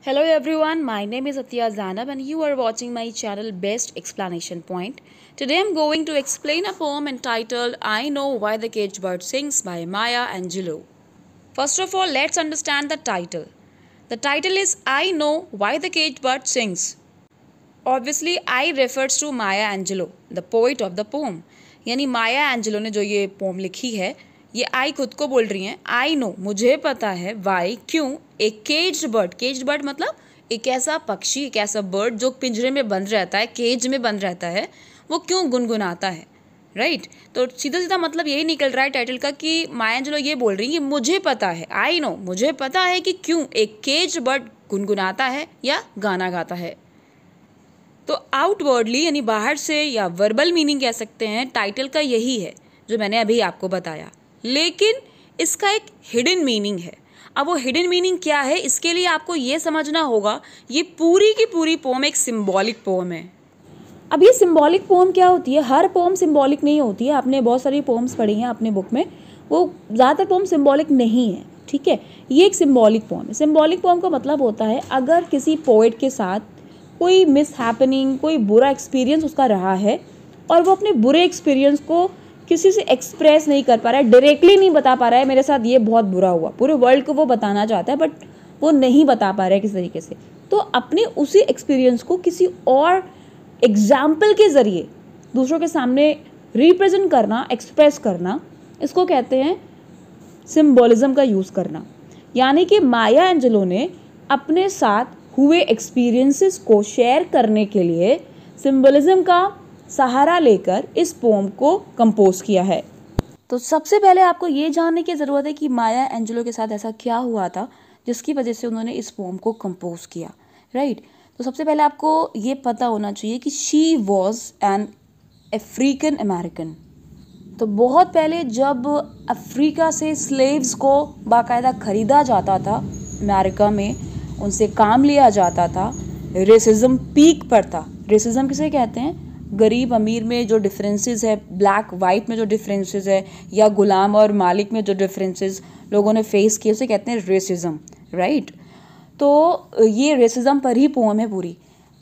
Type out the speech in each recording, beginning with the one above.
Hello everyone, my name is Athiya Zanab and you are watching my channel Best Explanation Point. Today I'm going to explain a poem entitled I Know Why the Caged Bird Sings by Maya Angelou. First of all, let's understand the title. The title is I Know Why the Caged Bird Sings. Obviously, I refers to Maya Angelou, the poet of the poem. यानी माया Angelou ने जो ये pome लिखी है, ये आई खुद को बोल रही हैं आई नो, मुझे पता है वाई क्यों एक केज्ड बर्ड मतलब एक ऐसा पक्षी, एक ऐसा बर्ड जो पिंजरे में बंद रहता है, केज में बंद रहता है, वो क्यों गुनगुनाता है, राइट। तो सीधा सीधा मतलब यही निकल रहा है टाइटल का कि माया एंजेलो ये बोल रही है कि मुझे पता है, आई नो, मुझे पता है कि क्यों एक केज्ड बर्ड गुनगुनाता है या गाना गाता है। तो आउटवर्डली यानी बाहर से या वर्बल मीनिंग कह सकते हैं टाइटल का यही है जो मैंने अभी आपको बताया, लेकिन इसका एक हिडन मीनिंग है। अब वो हिडन मीनिंग क्या है, इसके लिए आपको ये समझना होगा ये पूरी की पूरी पोम एक सिंबॉलिक पोम है। अब ये सिंबॉलिक पोम क्या होती है, हर पोम सिंबॉलिक नहीं होती है। आपने बहुत सारी पोम्स पढ़ी हैं अपने बुक में, वो ज़्यादातर पोम सिंबॉलिक नहीं है, ठीक है। ये एक सिंबॉलिक पोम है। सिंबॉलिक पोम का मतलब होता है अगर किसी पोएट के साथ कोई मिस हैपनिंग, कोई बुरा एक्सपीरियंस उसका रहा है और वो अपने बुरे एक्सपीरियंस को किसी से एक्सप्रेस नहीं कर पा रहा है, डायरेक्टली नहीं बता पा रहा है मेरे साथ ये बहुत बुरा हुआ, पूरे वर्ल्ड को वो बताना चाहता है बट वो नहीं बता पा रहा है किस तरीके से, तो अपने उसी एक्सपीरियंस को किसी और एग्जाम्पल के ज़रिए दूसरों के सामने रिप्रेजेंट करना, एक्सप्रेस करना, इसको कहते हैं सिम्बोलिज्म का यूज़ करना। यानी कि माया एंजेलो ने अपने साथ हुए एक्सपीरियंसेस को शेयर करने के लिए सिंबलिज्म का सहारा लेकर इस पोम को कंपोज किया है। तो सबसे पहले आपको ये जानने की ज़रूरत है कि माया एंजेलो के साथ ऐसा क्या हुआ था जिसकी वजह से उन्होंने इस पोम को कंपोज किया, राइट। तो सबसे पहले आपको ये पता होना चाहिए कि she was an African American. तो बहुत पहले जब अफ्रीका से स्लेव्स को बाकायदा ख़रीदा जाता था, अमेरिका में उनसे काम लिया जाता था, रेसिज्म पीक पर था। रेसिज्म किसे कहते हैं, गरीब अमीर में जो डिफरेंसेस है, ब्लैक वाइट में जो डिफरेंसेस है, या गुलाम और मालिक में जो डिफरेंसेस लोगों ने फेस किए उसे कहते हैं रेसिज्म, राइट। तो ये रेसिज्म पर ही पोम है पूरी।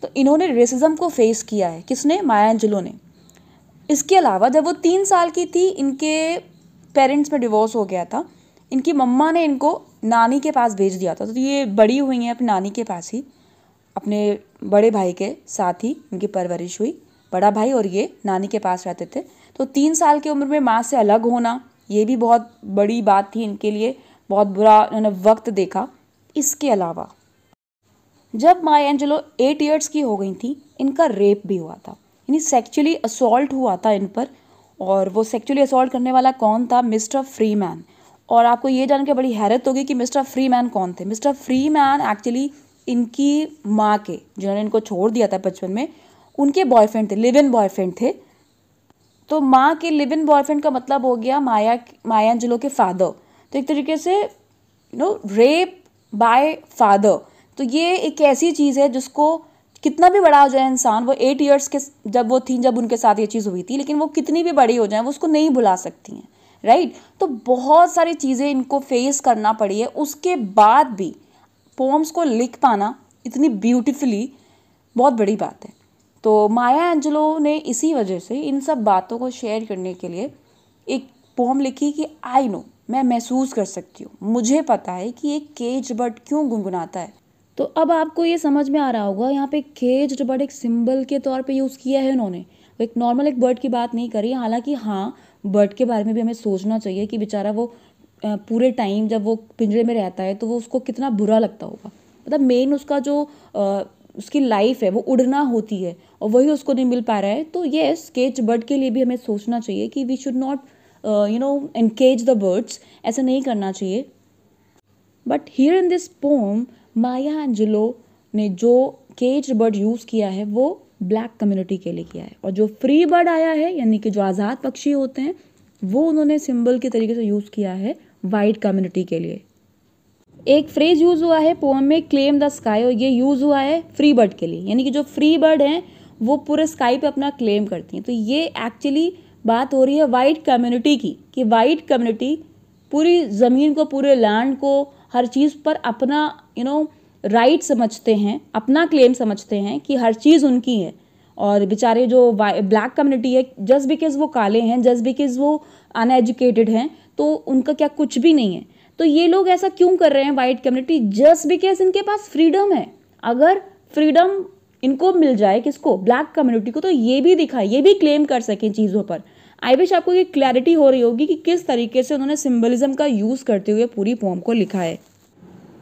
तो इन्होंने रेसिज्म को फेस किया है, किसने, माया एंजेलो ने। इसके अलावा जब वो 3 साल की थी, इनके पेरेंट्स में डिवोर्स हो गया था, इनकी मम्मा ने इनको नानी के पास भेज दिया था। तो ये बड़ी हुई हैं अपनी नानी के पास ही, अपने बड़े भाई के साथ ही इनकी परवरिश हुई। बड़ा भाई और ये नानी के पास रहते थे। तो 3 साल की उम्र में माँ से अलग होना ये भी बहुत बड़ी बात थी इनके लिए, बहुत बुरा उन्होंने वक्त देखा। इसके अलावा जब माया एंजेलो 8 इयर्स की हो गई थी, इनका रेप भी हुआ था, यानी सेक्चुअली असॉल्ट हुआ था इन पर। और वो सेक्चुअली असॉल्ट करने वाला कौन था, मिस्टर फ्रीमैन। और आपको ये जान के बड़ी हैरत होगी कि मिस्टर फ्रीमैन कौन थे। मिस्टर फ्रीमैन एक्चुअली इनकी माँ के, जिन्होंने इनको छोड़ दिया था बचपन में, उनके बॉयफ्रेंड थे, लिव इन बॉयफ्रेंड थे। तो माँ के लिव इन बॉयफ्रेंड का मतलब हो गया माया एंजेलो के फादर। तो एक तरीके से रेप बाय फादर। तो ये एक ऐसी चीज़ है जिसको कितना भी बड़ा हो जाए इंसान, वो 8 इयर्स के जब उनके साथ ये चीज़ हुई थी, लेकिन वो कितनी भी बड़ी हो जाए वो उसको नहीं भुला सकती हैं, राइट। तो बहुत सारी चीज़ें इनको फेस करना पड़ी है, उसके बाद भी पोम्स को लिख पाना इतनी ब्यूटीफुली बहुत बड़ी बात है। तो माया एंजेलो ने इसी वजह से इन सब बातों को शेयर करने के लिए एक पोम लिखी कि आई नो, मैं महसूस कर सकती हूँ, मुझे पता है कि एक केज बर्ड क्यों गुनगुनाता है। तो अब आपको ये समझ में आ रहा होगा यहाँ पे केज्ड बर्ड एक सिंबल के तौर पे यूज़ किया है उन्होंने, वो एक नॉर्मल एक बर्ड की बात नहीं करी। हालांकि हाँ, बर्ड के बारे में भी हमें सोचना चाहिए कि बेचारा वो पूरे टाइम जब वो पिंजरे में रहता है तो वो उसको कितना बुरा लगता होगा। मतलब मेन उसका जो उसकी लाइफ है वो उड़ना होती है और वही उसको नहीं मिल पा रहा है। तो येस, केज बर्ड के लिए भी हमें सोचना चाहिए कि we should not encage the birds, ऐसा नहीं करना चाहिए। But here in this poem Maya Angelou ने जो केज्ड बर्ड यूज़ किया है वो ब्लैक कम्युनिटी के लिए किया है, और जो फ्री बर्ड आया है यानी कि जो आज़ाद पक्षी होते हैं वो उन्होंने सिंबल के तरीके से यूज़ किया है वाइट कम्युनिटी के लिए। एक फ्रेज यूज़ हुआ है पोम में, क्लेम द स्काई, और ये यूज़ हुआ है फ्री बर्ड के लिए, यानी कि जो फ्री बर्ड हैं वो पूरे स्काई पे अपना क्लेम करती हैं। तो ये एक्चुअली बात हो रही है वाइट कम्युनिटी की, कि वाइट कम्युनिटी पूरी ज़मीन को, पूरे लैंड को, हर चीज़ पर अपना राइट समझते हैं, अपना क्लेम समझते हैं कि हर चीज़ उनकी है। और बेचारे जो ब्लैक कम्युनिटी है, जस्ट बिकॉज वो काले हैं, जस्ट बिकॉज वो अनएजुकेटेड हैं, तो उनका क्या कुछ भी नहीं है। तो ये लोग ऐसा क्यों कर रहे हैं वाइट कम्युनिटी? जस्ट बिकॉज इनके पास फ्रीडम है। अगर फ्रीडम इनको मिल जाए, किसको? ब्लैक कम्युनिटी को, तो ये भी दिखाए, ये भी क्लेम कर सकें चीज़ों पर। आई विश आपको ये क्लैरिटी हो रही होगी कि किस तरीके से उन्होंने सिंबलिज्म का यूज़ करते हुए पूरी पोम को लिखा है।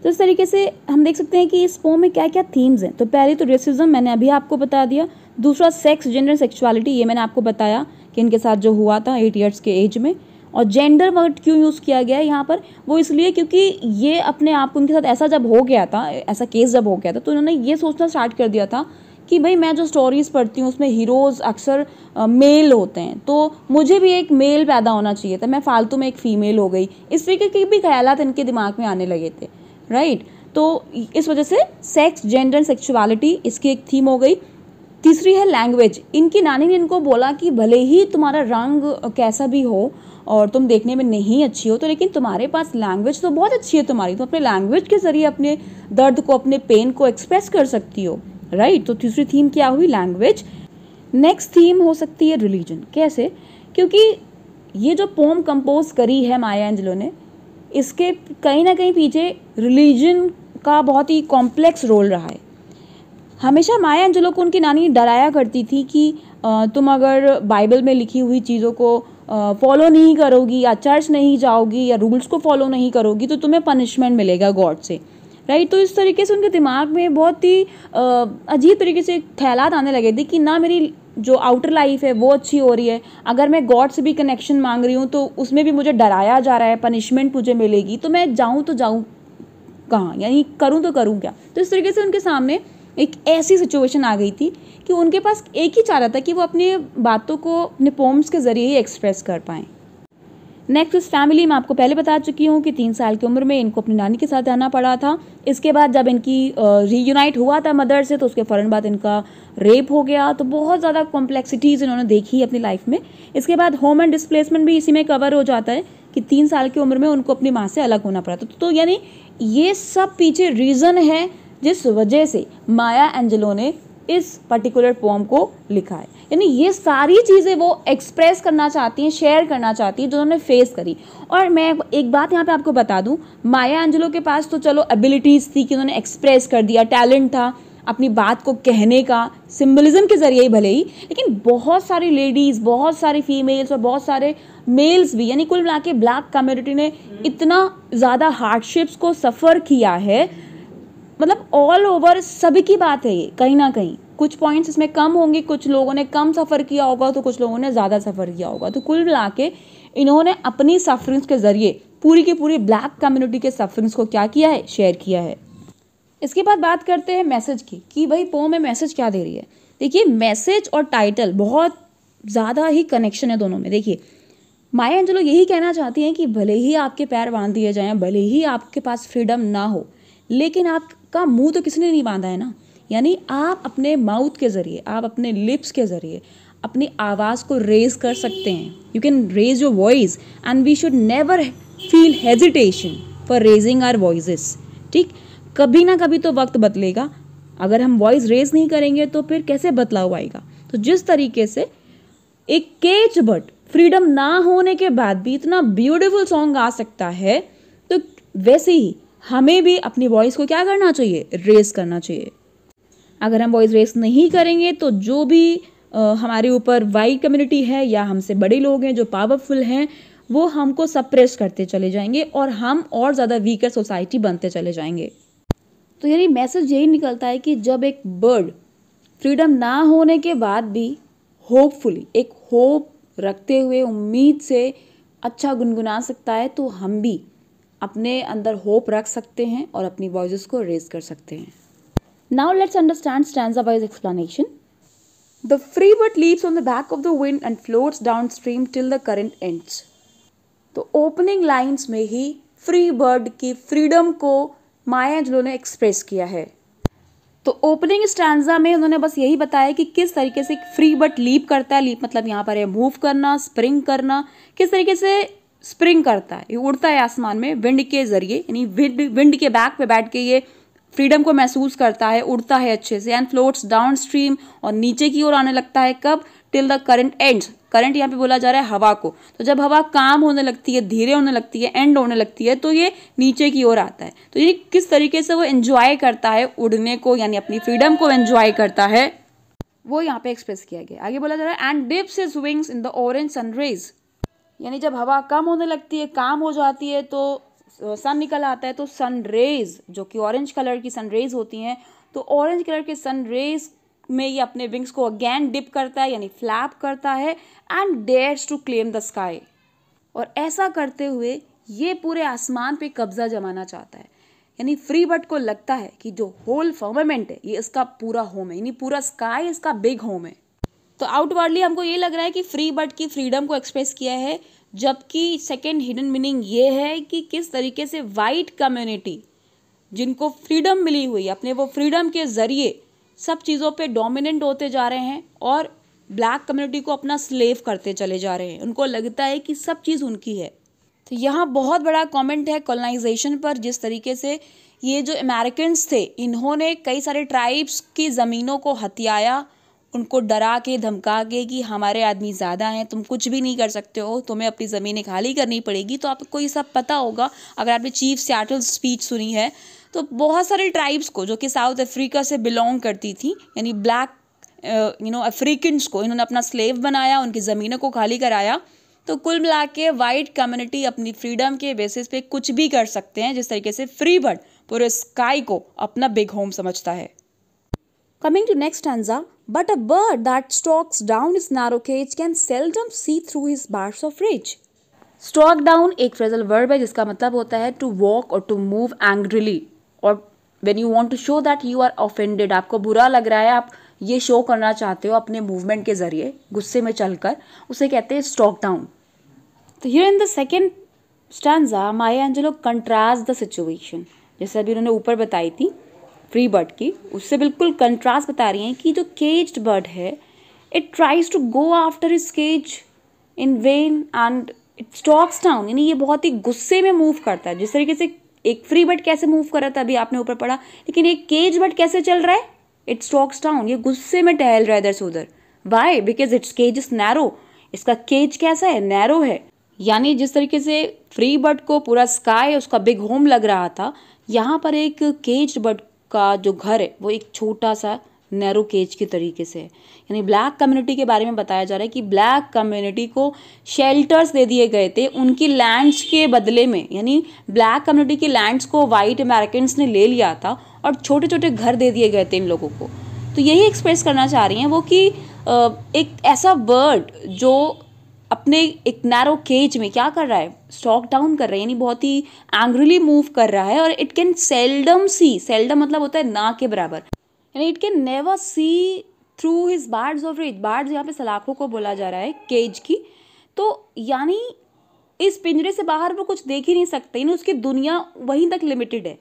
तो इस तरीके से हम देख सकते हैं कि इस पोम में क्या क्या थीम्स हैं। तो पहली तो रेसिज्म, मैंने अभी आपको बता दिया। दूसरा सेक्स, जेंडर, सेक्सुअलिटी, ये मैंने आपको बताया कि इनके साथ जो हुआ था 8 ईयर्स के एज में। और जेंडर वर्ड क्यों यूज़ किया गया है यहाँ पर? वो इसलिए क्योंकि ये अपने आप को, उनके साथ ऐसा जब हो गया था, ऐसा केस जब हो गया था, तो उन्होंने ये सोचना स्टार्ट कर दिया था कि भाई मैं जो स्टोरीज़ पढ़ती हूँ उसमें हीरोज़ अक्सर मेल होते हैं, तो मुझे भी एक मेल पैदा होना चाहिए था, मैं फालतू में एक फ़ीमेल हो गई। इस तरीके के भी ख्यालात इनके दिमाग में आने लगे थे, राइट। तो इस वजह से सेक्स, जेंडर, सेक्सुअलिटी इसकी एक थीम हो गई। तीसरी है लैंग्वेज। इनकी नानी ने इनको बोला कि भले ही तुम्हारा रंग कैसा भी हो और तुम देखने में नहीं अच्छी हो, तो लेकिन तुम्हारे पास लैंग्वेज तो बहुत अच्छी है तुम्हारी, तो अपने लैंग्वेज के जरिए अपने दर्द को, अपने पेन को एक्सप्रेस कर सकती हो, राइट। तो तीसरी थीम क्या हुई? लैंग्वेज। नेक्स्ट थीम हो सकती है रिलीजन। कैसे? क्योंकि ये जो पोम कंपोज करी है माया एंजेलो ने, इसके कहीं ना कहीं पीछे रिलीजन का बहुत ही कॉम्प्लेक्स रोल रहा है। हमेशा माया एंजेलो को उनकी नानी डराया करती थी कि तुम अगर बाइबल में लिखी हुई चीज़ों को फॉलो नहीं करोगी, या चर्च नहीं जाओगी, या रूल्स को फॉलो नहीं करोगी, तो तुम्हें पनिशमेंट मिलेगा गॉड से, राइट। तो इस तरीके से उनके दिमाग में बहुत ही अजीब तरीके से ख्यालात आने लगे थे कि ना मेरी जो आउटर लाइफ है वो अच्छी हो रही है, अगर मैं गॉड से भी कनेक्शन मांग रही हूँ तो उसमें भी मुझे डराया जा रहा है, पनिशमेंट मुझे मिलेगी, तो मैं जाऊँ तो जाऊँ कहाँ, यानी करूँ तो करूँ क्या। तो इस तरीके से उनके सामने एक ऐसी सिचुएशन आ गई थी कि उनके पास एक ही चाह रहा था कि वो अपनी बातों को अपने पोम्स के जरिए ही एक्सप्रेस कर पाएँ। नेक्स्ट इस फैमिली में आपको पहले बता चुकी हूँ कि 3 साल की उम्र में इनको अपनी नानी के साथ रहना पड़ा था। इसके बाद जब इनकी रीयूनाइट हुआ था मदर से, तो उसके फ़ौरन बाद इनका रेप हो गया। तो बहुत ज़्यादा कॉम्प्लेक्सिटीज़ इन्होंने देखी अपनी लाइफ में। इसके बाद होम एंड डिस्प्लेसमेंट भी इसी में कवर हो जाता है कि 3 साल की उम्र में उनको अपनी माँ से अलग होना पड़ा था। तो यानी ये सब पीछे रीज़न है जिस वजह से माया एंजेलो ने इस पर्टिकुलर पोम को लिखा है। यानी ये सारी चीज़ें वो एक्सप्रेस करना चाहती हैं, शेयर करना चाहती हैं जो उन्होंने फेस करी। और मैं एक बात यहाँ पे आपको बता दूँ, माया एंजेलो के पास तो चलो एबिलिटीज़ थी कि उन्होंने एक्सप्रेस कर दिया, टैलेंट था अपनी बात को कहने का, सिंबलिज्म के जरिए ही भले ही, लेकिन बहुत सारी लेडीज़, बहुत सारी फीमेल्स और बहुत सारे मेल्स भी, यानी कुल मिला के ब्लैक कम्युनिटी ने इतना ज़्यादा हार्डशिप्स को सफ़र किया है। मतलब ऑल ओवर सभी की बात है ये, कहीं ना कहीं कुछ पॉइंट्स इसमें कम होंगे, कुछ लोगों ने कम सफ़र किया होगा तो कुछ लोगों ने ज़्यादा सफ़र किया होगा। तो कुल मिला के इन्होंने अपनी सफरिंग्स के ज़रिए पूरी की पूरी ब्लैक कम्युनिटी के सफरिंग्स को क्या किया है? शेयर किया है। इसके बाद बात करते हैं मैसेज की कि भाई पोम में मैसेज क्या दे रही है। देखिए, मैसेज और टाइटल बहुत ज़्यादा ही कनेक्शन है दोनों में। देखिए, माया एंजेलो यही कहना चाहती हैं कि भले ही आपके पैर बांध दिए जाएं, भले ही आपके पास फ्रीडम ना हो, लेकिन आपका मुंह तो किसी ने नहीं बांधा है ना। यानी आप अपने माउथ के ज़रिए, आप अपने लिप्स के ज़रिए अपनी आवाज़ को रेज कर सकते हैं। You can raise your voice and we should never feel hesitation for raising our voices. ठीक, कभी ना कभी तो वक्त बदलेगा। अगर हम वॉइस रेज नहीं करेंगे तो फिर कैसे बदलाव आएगा। तो जिस तरीके से एक केज बर्ड फ्रीडम ना होने के बाद भी इतना ब्यूटीफुल सॉन्ग गा सकता है, तो वैसे ही हमें भी अपनी वॉइस को क्या करना चाहिए? रेस करना चाहिए। अगर हम वॉइस रेस नहीं करेंगे तो जो भी हमारे ऊपर वाइट कम्युनिटी है या हमसे बड़े लोग हैं जो पावरफुल हैं, वो हमको सप्रेस करते चले जाएंगे और हम और ज़्यादा वीकर सोसाइटी बनते चले जाएंगे। तो यानी मैसेज यही निकलता है कि जब एक बर्ड फ्रीडम ना होने के बाद भी होपफुली, एक होप रखते हुए, उम्मीद से अच्छा गुनगुना सकता है, तो हम भी अपने अंदर होप रख सकते हैं और अपनी वॉइसेस को रेज कर सकते हैं। Now let's understand stanza-wise explanation. The free bird leaps on the back of the wind and floats downstream till the current ends. तो ओपनिंग लाइंस में ही फ्री बर्ड की फ्रीडम को माया एंजेलो ने एक्सप्रेस किया है। तो ओपनिंग स्टैंजा में उन्होंने बस यही बताया कि किस तरीके से फ्री बर्ड लीप करता है। लीप मतलब यहाँ पर है मूव करना, स्प्रिंग करना। किस तरीके से स्प्रिंग करता है? ये उड़ता है आसमान में विंड के जरिए, यानी विंड के बैक पे बैठ के ये फ्रीडम को महसूस करता है, उड़ता है अच्छे से, एंड फ्लोट्स डाउन स्ट्रीम, और नीचे की ओर आने लगता है। कब? Till the current ends. Current यहाँ पे बोला जा रहा है हवा को। तो जब हवा काम होने लगती है, धीरे होने लगती है, एंड होने लगती है, तो ये नीचे की ओर आता है। तो ये किस तरीके से वो एंजॉय करता है उड़ने को, यानी अपनी फ्रीडम को एंजॉय करता है, वो यहाँ पे एक्सप्रेस किया गया। आगे बोला जा रहा है and dips his wings in the orange sun rays, यानी जब हवा कम होने लगती है, काम हो जाती है, तो सन निकल आता है, तो सनरेज जो कि ऑरेंज कलर की सनरेज होती हैं, तो ऑरेंज कलर के सनरेज में ये अपने विंग्स को अगेन डिप करता है, यानी फ्लैप करता है, and dares to claim the sky. और ऐसा करते हुए ये पूरे आसमान पे कब्जा जमाना चाहता है, यानी फ्री बर्ड को लगता है कि जो होल फर्मामेंट है ये इसका पूरा होम है, यानी पूरा स्काई इसका बिग होम है। तो आउटवर्डली हमको ये लग रहा है कि फ्री बर्ड की फ्रीडम को एक्सप्रेस किया है, जबकि सेकेंड हिडन मीनिंग ये है कि किस तरीके से वाइट कम्युनिटी जिनको फ्रीडम मिली हुई, अपने वो फ्रीडम के जरिए सब चीज़ों पे डोमिनेंट होते जा रहे हैं और ब्लैक कम्युनिटी को अपना स्लेव करते चले जा रहे हैं। उनको लगता है कि सब चीज़ उनकी है। तो यहाँ बहुत बड़ा कमेंट है कॉलोनाइजेशन पर, जिस तरीके से ये जो अमेरिकन्स थे इन्होंने कई सारे ट्राइब्स की ज़मीनों को हथियाया, उनको डरा के धमका के कि हमारे आदमी ज़्यादा हैं, तुम कुछ भी नहीं कर सकते हो, तुम्हें अपनी ज़मीनें खाली करनी पड़ेगी। तो आपको ये सब पता होगा, अगर आपने चीफ सियाटल स्पीच सुनी है, तो बहुत सारे ट्राइब्स को जो कि साउथ अफ्रीका से बिलोंग करती थी, यानी ब्लैक अफ्रीकन्स को इन्होंने अपना स्लेव बनाया, उनकी ज़मीनों को खाली कराया। तो कुल मिला के वाइट कम्युनिटी अपनी फ्रीडम के बेसिस पे कुछ भी कर सकते हैं, जिस तरीके से फ्री बर्ड पूरे स्काई को अपना बिग होम समझता है। Coming to next stanza, but a bird that stalks down his narrow cage can seldom see through his bars of rage. Stalk down एक phrasal verb है जिसका मतलब होता है to walk or to move angrily, और when you want to show that you are offended, आपको बुरा लग रहा है, आप ये शो करना चाहते हो अपने मूवमेंट के जरिए, गुस्से में चलकर, उसे कहते हैं स्टॉक डाउन। तो here in the second stanza, Maya Angelo contrast the situation, जैसे अभी उन्होंने ऊपर बताई थी फ्री बर्ड की, उससे बिल्कुल कंट्रास्ट बता रही हैं कि जो केज्ड बर्ड है, it tries to go after his cage in vain and it stalks down, यानी ये बहुत ही गुस्से में मूव करता है। जिस तरीके से एक फ्री बर्ड कैसे मूव कर रहा था अभी आपने ऊपर पढ़ा, लेकिन एक केज बर्ड कैसे चल रहा है, इट स्टॉक्स डाउन, ये गुस्से में टहल रहा है इधर से उधर। Why? Because its cage is narrow, इसका केज कैसा है, नैरो है। यानी जिस तरीके से फ्री बर्ड को पूरा स्काई उसका बिग होम लग रहा था, यहाँ पर एक केज्ड बर्ड का जो घर है वो एक छोटा सा नैरो केज के तरीके से है। यानी ब्लैक कम्युनिटी के बारे में बताया जा रहा है कि ब्लैक कम्युनिटी को शेल्टर्स दे दिए गए थे उनकी लैंड्स के बदले में, यानी ब्लैक कम्युनिटी की लैंड्स को वाइट अमेरिकन्स ने ले लिया था और छोटे छोटे घर दे दिए गए थे इन लोगों को। तो यही एक्सप्रेस करना चाह रही हैं वो कि एक ऐसा बर्ड जो अपने एक नैरो केज में क्या कर रहा है, स्टॉक डाउन कर रहा है, यानी बहुत ही एंग्रीली मूव कर रहा है, और it can seldom see, seldom मतलब होता है ना के बराबर, यानी it can never see through his bars of rage. Bars यहाँ पे सलाखों को बोला जा रहा है केज की, तो यानी इस पिंजरे से बाहर वो कुछ देख ही नहीं सकते, यानी उसकी दुनिया वहीं तक लिमिटेड है।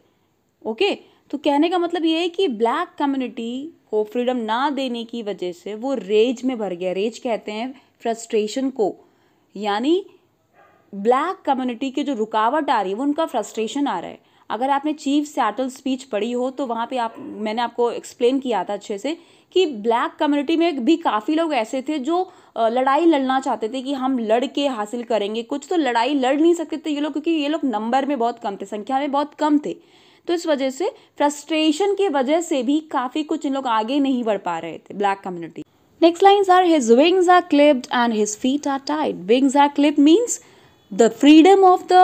ओके, तो कहने का मतलब ये है कि ब्लैक कम्युनिटी को फ्रीडम ना देने की वजह से वो रेज में भर गया। रेज कहते हैं फ्रस्ट्रेशन को, यानी ब्लैक कम्युनिटी के जो रुकावट आ रही है वो उनका फ्रस्ट्रेशन आ रहा है। अगर आपने चीफ सियाटल स्पीच पढ़ी हो तो वहाँ पे मैंने आपको एक्सप्लेन किया था अच्छे से कि ब्लैक कम्युनिटी में भी काफ़ी लोग ऐसे थे जो लड़ाई लड़ना चाहते थे कि हम लड़ के हासिल करेंगे कुछ, तो लड़ाई लड़ नहीं सकते थे ये लोग, क्योंकि ये लोग नंबर में बहुत कम थे, संख्या में बहुत कम थे। तो इस वजह से फ्रस्ट्रेशन की वजह से भी काफ़ी कुछ इन लोग आगे नहीं बढ़ पा रहे थे black community. Next lines are his wings are clipped and his feet are tied. Wings are clipped means the freedom of the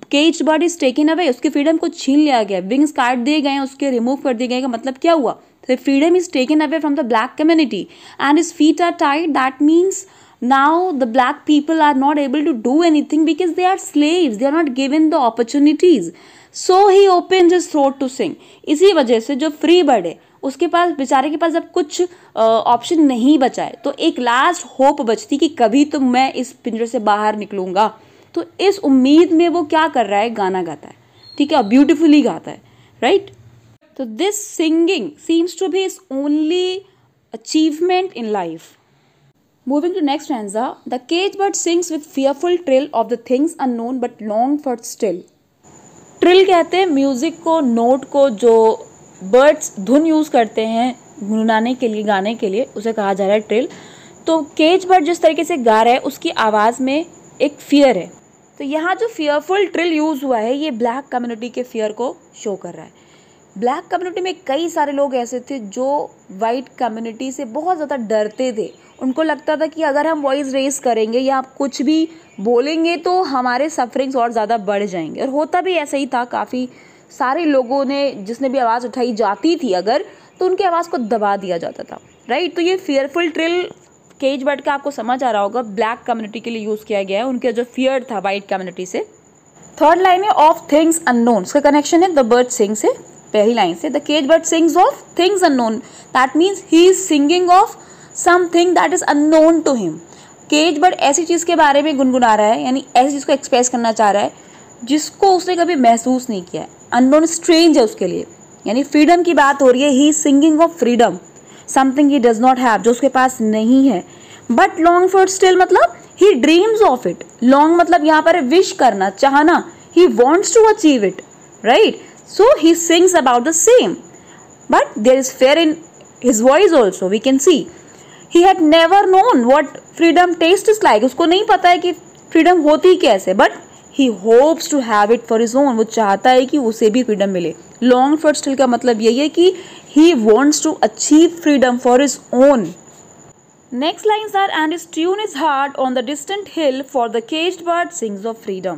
caged bird is taken away. उसकी freedom को छीन लिया गया, wings काट दिए गए, उसके remove कर दिए गए का मतलब क्या हुआ? The freedom is taken away from the black community and his feet are tied. That means now the black people are not able to do anything because they are slaves. They are not given the opportunities. So he opens his throat to sing. इसी वजह से जो free bird है उसके पास, बेचारे के पास जब कुछ ऑप्शन नहीं बचा है तो एक लास्ट होप बचती कि कभी तो मैं इस पिंजरे से बाहर निकलूंगा। तो इस उम्मीद में वो क्या कर रहा है, गाना गाता है, ठीक है, और ब्यूटिफुली गाता है, राइट। तो this singing seems to be his only achievement in life. Moving to next stanza, the cage bird sings with fearful trill of the things unknown but long for still. Trill कहते हैं music को, note को, जो birds धुन use करते हैं गुनगुनाने के लिए, गाने के लिए, उसे कहा जा रहा है ट्रिल। तो केज बर्ड जिस तरीके से गा रहा है उसकी आवाज़ में एक फियर है। तो यहाँ जो फियरफुल ट्रिल यूज़ हुआ है ये ब्लैक कम्युनिटी के फियर को शो कर रहा है। ब्लैक कम्युनिटी में कई सारे लोग ऐसे थे जो वाइट कम्युनिटी से बहुत ज़्यादा डरते थे। उनको लगता था कि अगर हम वॉइस रेस करेंगे या कुछ भी बोलेंगे तो हमारे सफरिंग्स और ज़्यादा बढ़ जाएंगे। और होता भी ऐसा ही था। काफ़ी सारे लोगों ने, जिसने भी आवाज़ उठाई जाती थी अगर, तो उनकी आवाज़ को दबा दिया जाता था, राइट। तो ये फियरफुल ट्रिल केज बर्ड का आपको समझ आ रहा होगा, ब्लैक कम्युनिटी के लिए यूज़ किया गया है, उनके जो फियर था वाइट कम्युनिटी से। थर्ड लाइन है ऑफ थिंग्स अननोन, उसका कनेक्शन है द बर्ड सिंग से। पहली लाइन से the cage bird sings of things unknown, that means he is singing of something that is unknown to him. Cage bird ऐसी चीज़ के बारे में गुनगुना रहा है, यानी ऐसी चीज़ को एक्सप्रेस करना चाह रहा है जिसको उसने कभी महसूस नहीं किया है, अननोन, स्ट्रेंज है उसके लिए। यानी फ्रीडम की बात हो रही है, ही is singing of freedom, something he does not have, जो उसके पास नहीं है। बट लॉन्ग फॉर स्टिल मतलब he dreams of it. Long मतलब यहाँ पर विश करना, चाहना, he wants to achieve it, right. So he sings about the same, but there is fear in his voice also, we can see. He had never known what freedom taste is like, उसको नहीं पता है कि freedom होती कैसे, but he hopes to have it for his own, वो चाहता है कि उसे भी फ्रीडम मिले। लॉन्ग फॉर स्टिल का मतलब यही है कि he wants to achieve freedom for his own. Next lines are and his tune is heard on the distant hill for the caged bird sings of freedom।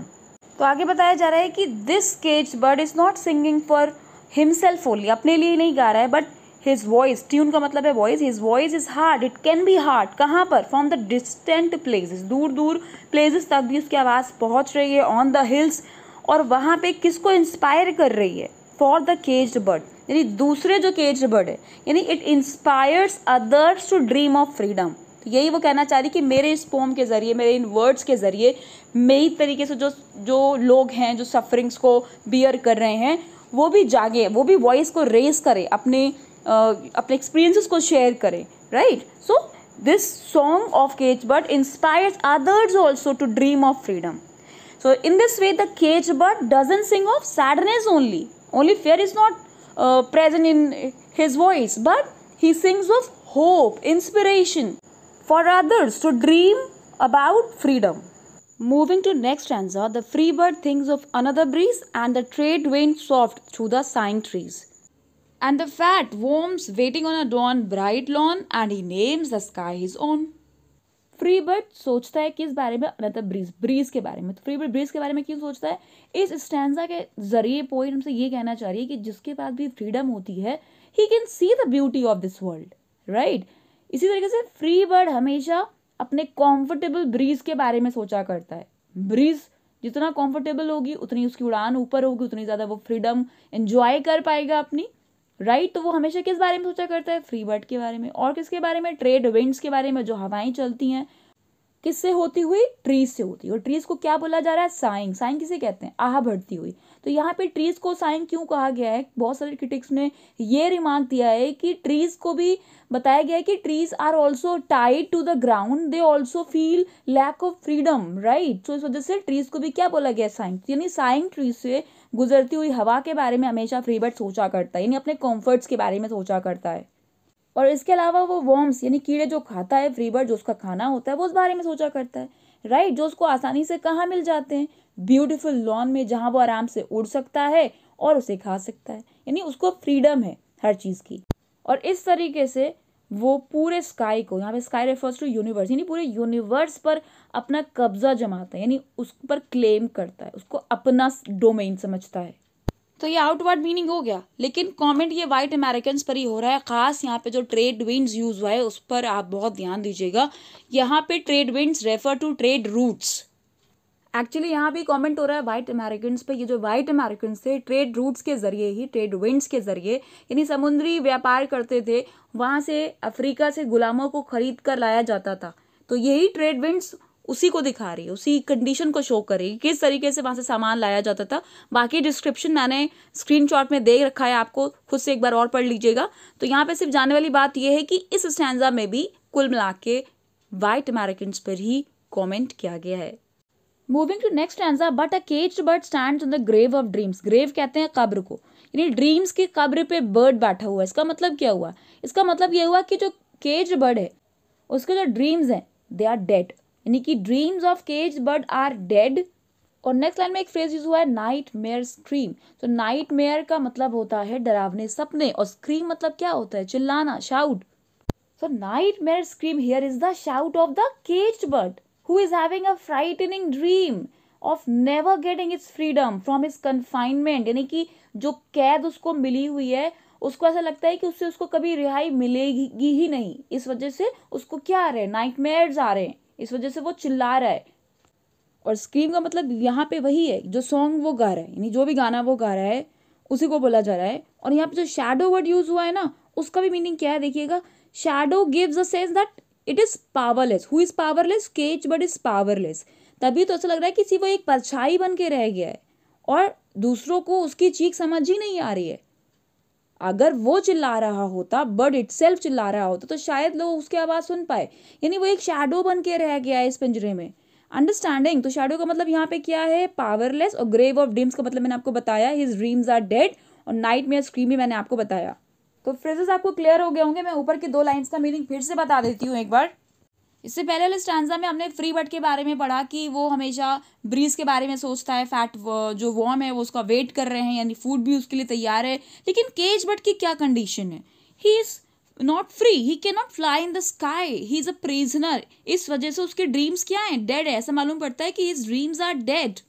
तो आगे बताया जा रहा है कि this caged bird is not singing for himself only, अपने लिए नहीं गा रहा है, but his voice, tune का मतलब है voice, his voice is heard, it can be heard, कहाँ पर? From the distant places, दूर दूर places तक भी उसकी आवाज़ पहुँच रही है, on the hills, और वहाँ पे किसको इंस्पायर कर रही है? फॉर द केज्ड बर्ड, यानी दूसरे जो केज्ड बर्ड है, यानी it inspires others to dream of freedom. तो यही वो कहना चाह रही कि मेरे इस पोम के ज़रिए, मेरे इन वर्ड्स के ज़रिए, मेरी तरीके से जो लोग हैं जो सफरिंग्स को बियर कर रहे हैं वो भी जागे, वो भी वॉइस को रेज करें, अपने एक्सपीरियंसेस को शेयर करें, right. So this song of cage bird inspires others also to dream of freedom. So in this way the caged bird doesn't sing of sadness only fear is not present in his voice, but he sings of hope, inspiration for others to dream about freedom. Moving to next stanza, the free bird thinks of another breeze and the trade wind soft through the sighing trees, and the fat worms waiting on a dawn bright lawn, and he names the sky his own। Free bird सोचता है किस बारे में? Another bridge, bridge के बारे में। तो free bird bridge के बारे में क्यों सोचता है? इस स्टैंजा के जरिए पोएट हमसे ये कहना चाह रही है कि जिसके पास भी फ्रीडम होती है, he can see the beauty of this world, right. इसी तरीके से फ्री बर्ड हमेशा अपने कंफर्टेबल ब्रीज के बारे में सोचा करता है। ब्रीज जितना कंफर्टेबल होगी उतनी उसकी उड़ान ऊपर होगी, उतनी ज़्यादा वो फ्रीडम एंजॉय कर पाएगा अपनी, राइट। तो वो हमेशा किस बारे में सोचा करता है? फ्री बर्ड के बारे में। और किसके बारे में? ट्रेड विंड्स के बारे में, जो हवाएं चलती हैं किससे होती हुई? ट्रीज से होती है। और ट्रीज को क्या बोला जा रहा है? साइंग। साइंग किसे कहते हैं? आह भरती हुई। तो यहाँ पे ट्रीज को साइंग क्यों कहा गया है? बहुत सारे क्रिटिक्स ने ये रिमार्क दिया है कि ट्रीज को भी बताया गया है कि trees are also tied to the ground, they also feel lack of freedom, right. तो इस वजह से ट्रीज को भी क्या बोला गया? साइंग। यानी साइंग ट्रीज से गुजरती हुई हवा के बारे में हमेशा फ्री बर्ड सोचा करता है, यानी अपने कम्फर्ट्स के बारे में सोचा करता है। और इसके अलावा वो वॉर्म्स यानी कीड़े जो खाता है फ्री बर्ड, जो उसका खाना होता है, वो उस बारे में सोचा करता है, राइट। जो उसको आसानी से कहाँ मिल जाते हैं? ब्यूटीफुल लॉन में, जहाँ वो आराम से उड़ सकता है और उसे खा सकता है, यानी उसको फ्रीडम है हर चीज़ की। और इस तरीके से वो पूरे स्काई को, यहाँ पे स्काई रेफर्स टू यूनिवर्स, यानी पूरे यूनिवर्स पर अपना कब्जा जमाता है, यानी उस पर क्लेम करता है, उसको अपना डोमेन समझता है। तो ये आउटवर्ड मीनिंग हो गया, लेकिन कमेंट ये वाइट अमेरिकन्स पर ही हो रहा है। खास यहाँ पे जो ट्रेड विंड्स यूज हुआ है उस पर आप बहुत ध्यान दीजिएगा। यहाँ पे trade winds refer to trade routes. Actually यहाँ भी कमेंट हो रहा है वाइट अमेरिकन्स पे। ये जो वाइट अमेरिकन्स थे ट्रेड रूट्स के जरिए ही, ट्रेड विंड्स के जरिए, यानी समुद्री व्यापार करते थे, वहाँ से अफ्रीका से गुलामों को खरीद कर लाया जाता था। तो यही ट्रेड विंड्स उसी को दिखा रही है, उसी कंडीशन को शो कर रही है, किस तरीके से वहाँ से सामान लाया जाता था। बाकी डिस्क्रिप्शन मैंने स्क्रीनशॉट में दे रखा है, आपको खुद से एक बार और पढ़ लीजिएगा। तो यहाँ पे सिर्फ जानने वाली बात यह है कि इस स्टैंजा में भी कुल मिला के वाइट अमेरिकन्स पर ही कमेंट किया गया है। Moving to next stanza, but a caged bird stands on the grave of dreams. Grave कहते हैं कब्र को, यानी ड्रीम्स की कब्र पे बर्ड बैठा हुआ है। इसका मतलब क्या हुआ? इसका मतलब ये हुआ कि जो केज्ड बर्ड है उसके जो ड्रीम्स हैं दे आर डेड, यानी कि dreams of caged bird are dead. और नेक्स्ट लाइन में एक फ्रेज यूज हुआ है नाइट मेयर स्क्रीम। तो नाइट मेयर का मतलब होता है डरावने सपने, और स्क्रीम मतलब क्या होता है? चिल्लाना, shout. So nightmare scream here is the shout of the caged bird who is having a frightening dream of never getting its freedom from its confinement। यानी कि जो कैद उसको मिली हुई है उसको ऐसा लगता है कि उससे उसको कभी रिहाई मिलेगी ही नहीं, इस वजह से उसको क्या आ रहे हैं? नाइटमेयर्स आ रहे हैं, इस वजह से वो चिल्ला रहा है। और स्क्रीम का मतलब यहाँ पे वही है जो सॉन्ग वो गा रहा है, यानी जो भी गाना वो गा रहा है उसी को बोला जा रहा है। और यहाँ पे जो शैडो वर्ड यूज हुआ है ना उसका भी मीनिंग क्या है देखिएगा। Shadow gives a sense that it is powerless. Who is powerless? Cage bird is powerless. तभी तो ऐसा लग रहा है कि वो एक परछाई बन के रह गया है और दूसरों को उसकी चीख समझ ही नहीं आ रही है। अगर वो चिल्ला रहा होता, बर्ड इटसेल्फ चिल्ला रहा होता, तो शायद लोग उसकी आवाज सुन पाए। यानी वो एक शैडो बन के रह गया है इस पिंजरे में। अंडरस्टैंडिंग? तो शैडो का मतलब यहाँ पे क्या है? पावरलेस। और ग्रेव ऑफ ड्रीम्स का मतलब मैंने आपको बताया, हिज ड्रीम्स आर डेड। और नाइट में स्क्रीम भी मैंने आपको बताया। तो फ्रेजेस आपको क्लियर हो गए होंगे। मैं ऊपर की 2 लाइन्स का मीनिंग फिर से बता देती हूँ एक बार। इससे पहले वाले स्टैंजा में हमने फ्री बर्ड के बारे में पढ़ा कि वो हमेशा ब्रीज के बारे में सोचता है, फैट जो वॉर्म है वो उसका वेट कर रहे हैं, यानी फूड भी उसके लिए तैयार है। लेकिन केज बर्ड की क्या कंडीशन है? He is not free, he can not fly in the sky, he is a prisoner. इस वजह से उसके ड्रीम्स क्या हैं? डेड है। ऐसा मालूम पड़ता है कि his dreams are dead.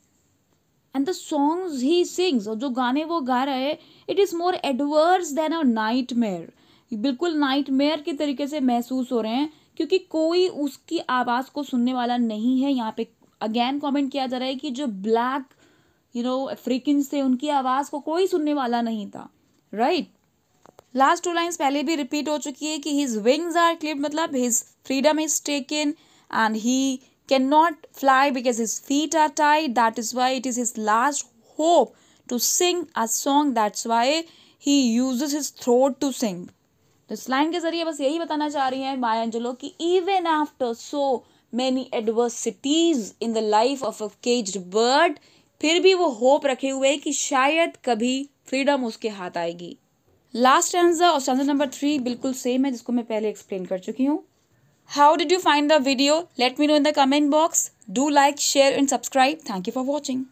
And the songs he sings, और जो गाने वो गा रहा है, it is more adverse than a nightmare. बिल्कुल नाइटमेयर के तरीके से महसूस हो रहे हैं क्योंकि कोई उसकी आवाज को सुनने वाला नहीं है। यहाँ पे अगेन कमेंट किया जा रहा है कि जो ब्लैक अफ्रीकन थे उनकी आवाज को कोई सुनने वाला नहीं था, राइट। लास्ट 2 लाइन्स पहले भी रिपीट हो चुकी है कि हिज विंग्स आर क्लिप्ड, मतलब his freedom is taken and he can not fly because his feet are tied. That is why it is his last hope to sing a song, that's why he uses his throat to sing. तो इस line के जरिए बस यही बताना चाह रही है माया एंजेलो कि even after so many adversities in the life of a caged bird, फिर भी वो होप रखे हुए कि शायद कभी फ्रीडम उसके हाथ आएगी। लास्ट स्टैंजा और स्टैंजा नंबर 3 बिल्कुल सेम है, जिसको मैं पहले एक्सप्लेन कर चुकी हूँ। How did you find the video? Let me know in the comment box. Do like, share and subscribe. Thank you for watching.